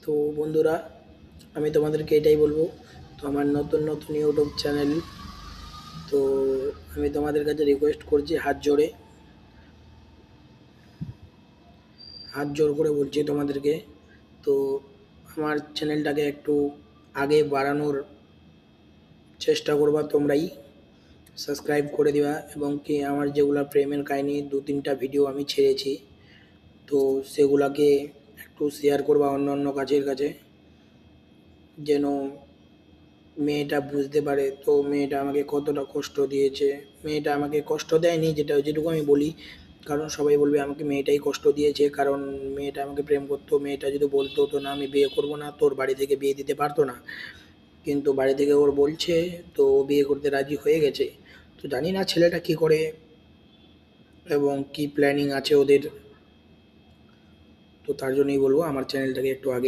তো বন্ধুরা, আমি তোমাদেরকে এটাই বলবো, তো আমার নতুন নতুন ইউটিউব চ্যানেল, তো আমি তোমাদের কাছে রিকোয়েস্ট করছি হাত জোর করে বলছি তোমাদেরকে, তো আমার চ্যানেলটাকে একটু আগে বাড়ানোর চেষ্টা করবা তোমরাই, সাবস্ক্রাইব করে দিবা। এবং কি আমার যেগুলা প্রেমের কাহিনী 2-3টা ভিডিও আমি ছেড়েছি, তো সেগুলাকে একটু শেয়ার করবা অন্য অন্য কাছের কাছে, যেন মেয়েটা বুঝতে পারে তো মেয়েটা আমাকে কতটা কষ্ট দিয়েছে। মেয়েটা আমাকে কষ্ট দেয়নি, যেটুকু আমি বলি, কারণ সবাই বলবে আমাকে মেয়েটাই কষ্ট দিয়েছে, কারণ মেয়েটা আমাকে প্রেম করতো। মেয়েটা যদি বলতো তো না আমি বিয়ে করবো না, তোর বাড়ি থেকে বিয়ে দিতে পারতো না, কিন্তু বাড়ি থেকে ওর বলছে, তো ও বিয়ে করতে রাজি হয়ে গেছে। তো জানি না ছেলেটা কি করে এবং কি প্ল্যানিং আছে ওদের, তো তার জন্যই বলবো আমার চ্যানেলটাকে একটু আগে